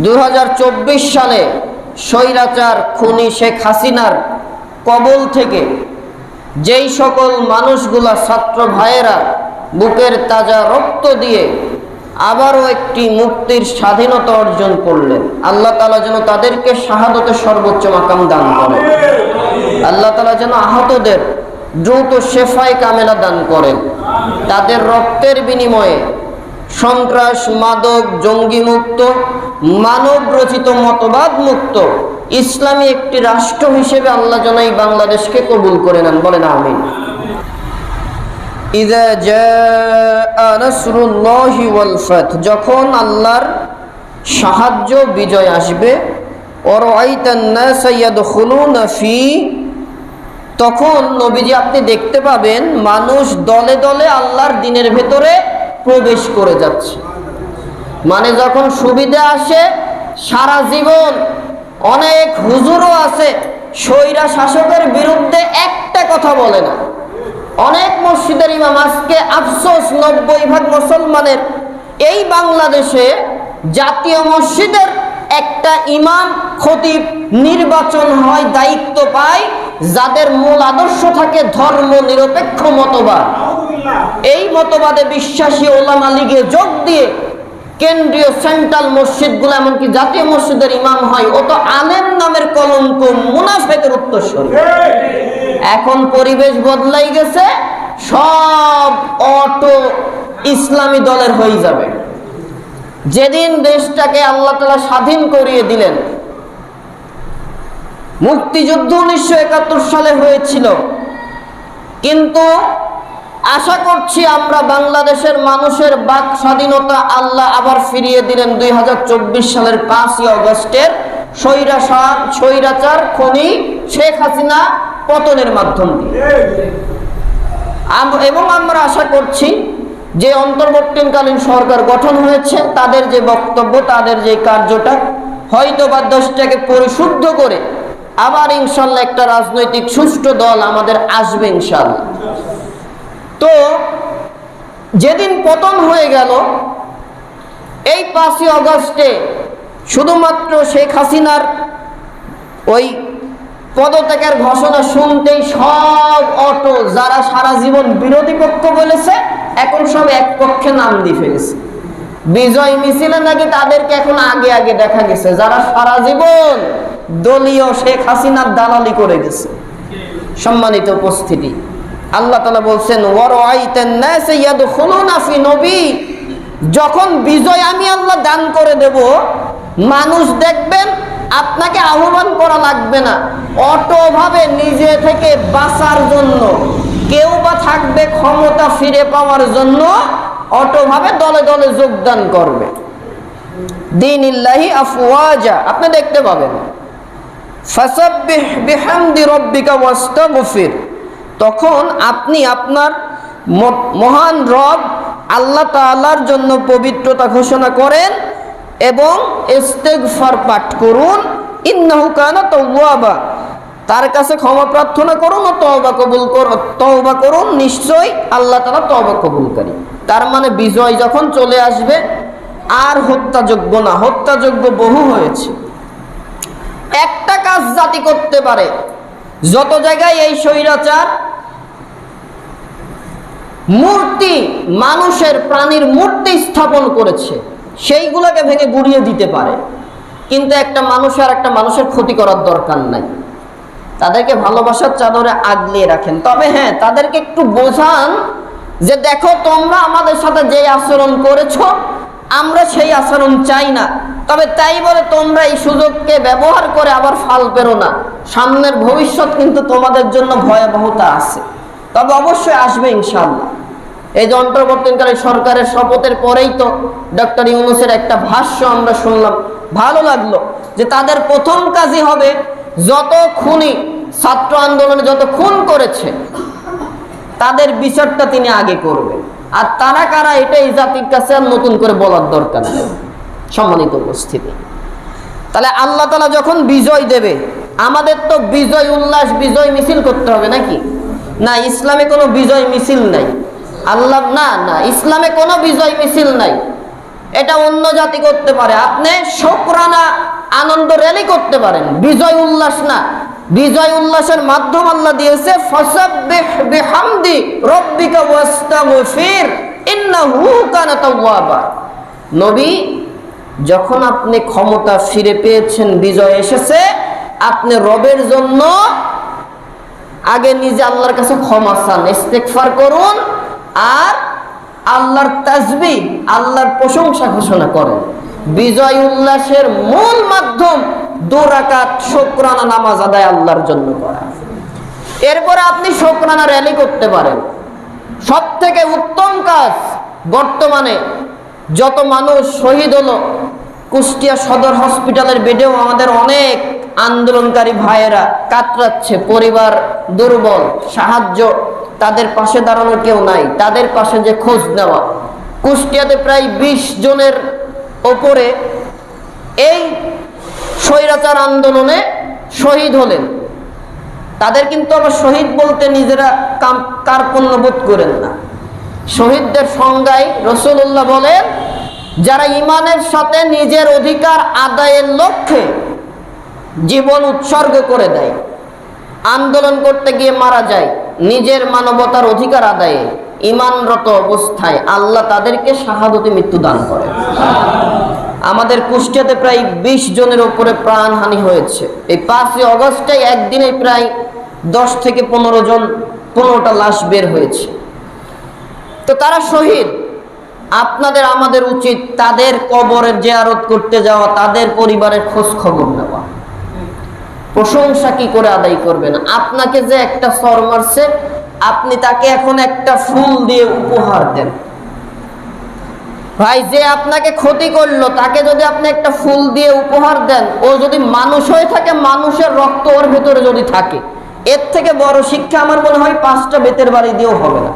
2024 সালে স্বৈরাচার খুনি শেখ হাসিনার কবল থেকে যেই সকল মানুষগুলা ছাত্র ভাইয়েরা বুকের তাজা রক্ত দিয়ে আবারও একটি মুক্তির স্বাধীনতা অর্জন করলেন, আল্লাহ তাআলা যেন তাদেরকে শাহাদতের সর্বোচ্চ মাকাম দান করেন। আল্লাহ তাআলা যেন আহতদের দ্রুত শেফায়ে কামেলা দান করেন। তাদের রক্তের বিনিময়ে সন্ত্রাস, মাদক, জঙ্গি মুক্ত, মানব রচিত মতবাদ মুক্ত ইসলামী একটি রাষ্ট্র হিসেবে আল্লাহ যেন এই বাংলাদেশকে কবুল করে নেন, বলেন আমিন। ইযা জাআ নাসরুল্লাহি ওয়াল ফাত, যখন আল্লাহর সাহায্য বিজয় আসবে, ওয়ারাআইতান নাসা ইয়াদখুলুনা ফি, তখন নবীজি আপনি দেখতে পাবেন মানুষ দলে দলে আল্লাহর দ্বীনের ভেতরে প্রবেশ করে যাচ্ছে। মানে যখন সুবিধা আসে, সারা জীবন অনেক হুজুরও আছে স্বৈরা শাসকের বিরুদ্ধে একটা কথা বলে না। অনেক মসজিদের ইমাম, আজকে আফসোস 90% মুসলমানের এই বাংলাদেশে জাতীয় মসজিদের একটা ইমাম খতিব নির্বাচন হয়, দায়িত্ব পায়, যাদের মূল আদর্শ থাকে ধর্ম নিরপেক্ষ মতবাদ। এই মতবাদে বিশ্বাসী ওলামা লীগে যোগ দিয়ে কেন্দ্রীয় সেন্ট্রাল মসজিদগুলো, এমনকি জাতীয় মসজিদের ইমাম হয়, ও তো আলেম নামের কলঙ্ক, মুনাফিকের উত্তরসূরি। এখন পরিবেশ বদলাই গেছে, সব অটো ইসলামী দলের হয়ে যাবে। যেদিন দেশটাকে আল্লাহ তাআলা স্বাধীন করিয়ে দিলেন, মুক্তিযুদ্ধ 1971 সালে হয়েছিল, কিন্তু আশা করছি আমরা বাংলাদেশের মানুষের বাক স্বাধীনতা আল্লাহ আবার ফিরিয়ে দিলেন 2024 সালের 5ই আগস্টের স্বৈরাচার খনি শেখ হাসিনা পতনের মাধ্যম দিয়ে। এবং আমরা আশা করছি যে অন্তর্বর্তীকালীন সরকার গঠন হয়েছে, তাদের যে বক্তব্য, তাদের যে কার্যটা হয়তো বা দেশটাকে পরিশুদ্ধ করে আবার ইনশাল্লাহ একটা রাজনৈতিক সুষ্ঠু দল আমাদের আসবে ইনশাল্লাহ। তো যেদিন পতন হয়ে গেল, এই 5ই আগস্টে শুধুমাত্র শেখ হাসিনার ওই পদত্যাগের ঘোষণা শুনতেই সব অটো, যারা সারা জীবন বিরোধী পক্ষ বলেছে, এখন সব এক পক্ষে নাম দিয়ে ফেলেছে। বিজয় মিছিলে নাকি তাদেরকে এখন আগে আগে দেখা গেছে, যারা সারা জীবন দলীয় শেখ হাসিনার দালালি করে গেছে। সম্মানিত উপস্থিতি, আল্লাহ তাআলা বলছেন ওয়ারাআইতান নাসা ইয়াদখুলুনা ফি নবী, যখন বিজয় আমি আল্লাহ দান করে দেব, মানুষ দেখবেন আপনাকে আহ্বান করা লাগবে না, অটোভাবে নিজে থেকে বাঁচার জন্য, কেউ বা থাকবে ক্ষমতা ফিরে পাওয়ার জন্য, অটোভাবে দলে দলে যোগদান করবে। দীনিল্লাহি আফওয়াজা, আপনি দেখতে পাবেন। ফাসাব্বিহ বিহামদি রাব্বিকা ওয়াস্তাগফির, তখন আপনি আপনার মহান রব আল্লাহ তাআলার জন্য পবিত্রতা ঘোষণা করেন এবং ইস্তিগফার পাঠ করুন। ইন্নাহু কানা তাওয়াবা, তার কাছে ক্ষমা প্রার্থনা করুন ও তওবা করুন, নিশ্চয়ই আল্লাহ তাআলা তওবা কবুলকারী। তার মানে বিজয় যখন চলে আসবে আর হত্যাযোগ্য না, হত্যাযোগ্য বহু হয়েছে। একটা কাজ জাতি করতে পারে, যত জায়গায় এই স্বৈরাচার মূর্তি, মানুষের প্রাণীর মূর্তি স্থাপন করেছে, সেইগুলোকে ভেঙে গুড়িয়ে দিতে পারে, কিন্তু একটা মানুষ আর একটা মানুষের ক্ষতি করার দরকার নাই। তাদেরকে ভালোবাসার চাদরে আগলিয়ে রাখেন। তবে হ্যাঁ, তাদেরকে একটু বোঝান যে দেখো, তোমরা আমাদের সাথে যে আচরণ করেছো, আমরা সেই আচরণ চাই না। তবে তাই বলে তোমরা এই সুযোগকে ব্যবহার করে আবার ফাল পেরো না, সামনের ভবিষ্যৎ কিন্তু তোমাদের জন্য ভয়াবহতা আছে। তবে অবশ্যই আসবে ইনশাআল্লাহ। এই যে অন্তর্বর্তীকালীন সরকারের শপথের পরেই তো ডক্টর ইউনূসের একটা ভাষ্য আমরা শুনলাম, ভালো লাগলো, যে তাদের প্রথম কাজই হবে যত খুনি, ছাত্র আন্দোলনে যত খুন করেছে তাদের বিচারটা তিনি আগে করবেন। আর তারা কারা, এটাই জাতির কাছে আর নতুন করে বলার দরকার নেই। সম্মানিত উপস্থিতি, তাহলে আল্লাহ তাআলা যখন বিজয় দেবে, আমাদের তো বিজয় উল্লাস, বিজয় মিছিল করতে হবে নাকি? না, ইসলামে কোনো বিজয় মিছিল নাই। আল্লাহ না, ইসলামে কোনো বিজয় মিছিল নাই। এটা অন্য জাতি করতে পারে। আপনি শুকরানা আনন্দ র্যালি করতে পারেন, বিজয় উল্লাস না। বিজয় উল্লাসের মাধ্যম আল্লাহ দিয়েছে ফাসাব্বিহ বিহামদি রাব্বিকা ওয়াস্তাগফির ইন্নাহু কানা তাওয়াবা। নবী, যখন আপনি ক্ষমতা ফিরে পেয়েছেন, বিজয় এসেছে, আপনি রবের জন্য আগে নিজে আল্লাহর কাছে ক্ষমা চান, ইস্তেগফার করুন, আর আল্লাহর তাসবিহ, আল্লাহর প্রশংসা ঘোষণা করেন। বিজয় উল্লাসের মূল মাধ্যম 2 রাকাত শুকরানা নামাজ আদায় আল্লাহর জন্য করা। এরপরে আপনি শুকরানা র্যালি করতে পারেন। সব থেকে উত্তম কাজ, বর্তমানে যত মানুষ শহীদ হলো, কুষ্টিয়া সদর হসপিটালের বেডেও আমাদের অনেক আন্দোলনকারী ভাইয়েরা কাতরাচ্ছে, পরিবার দুর্বল, সাহায্য, তাদের পাশে দাঁড়ানোর কেউ নাই, তাদের পাশে যে খোঁজ নেওয়া। কুষ্টিয়াতে প্রায় 20 জনের ওপরে এই স্বৈরাচার আন্দোলনে শহীদ হলেন। তাদের কিন্তু আবার শহীদ বলতে নিজেরা কার্পণ্য বোধ করেন না। শহীদদের সংজ্ঞায় রাসূলুল্লাহ বলেন, যারা ঈমানের সাথে নিজের অধিকার আদায়ের লক্ষ্যে জীবন উৎসর্গ করে দেয়, আন্দোলন করতে গিয়ে মারা যায়, নিজের মানবতার অধিকার আদায়ে ঈমানরত অবস্থায় আল্লাহ তাদেরকে শাহাদতে মৃত্যু দান করেন। আমাদের কুষ্টিয়াতে প্রায় 20 জনের উপরে প্রাণহানি হয়েছে। এই 5 আগস্টে একদিনে প্রায় 10 থেকে 15টা লাশ বের হয়েছে। তো তারা শহীদ। আপনাদের আমাদের উচিত তাদের কবরের জিয়ারত করতে যাওয়া, তাদের পরিবারের খোঁজ খবর নেওয়া। প্রশংসা কি করে আদায় করবেন? আপনাকে যে একটা সর মারছে, আপনি তাকে এখন একটা ফুল দিয়ে উপহার দেন। ভাই, যে আপনাকে ক্ষতি করলো, তাকে যদি আপনি একটা ফুল দিয়ে উপহার দেন, ও যদি মানুষ হয়ে থাকে, মানুষের রক্ত ওর ভেতরে যদি থাকে, এর থেকে বড় শিক্ষা আমার মনে হয় 5টা বেতের বাড়ি দিয়েও হবে না।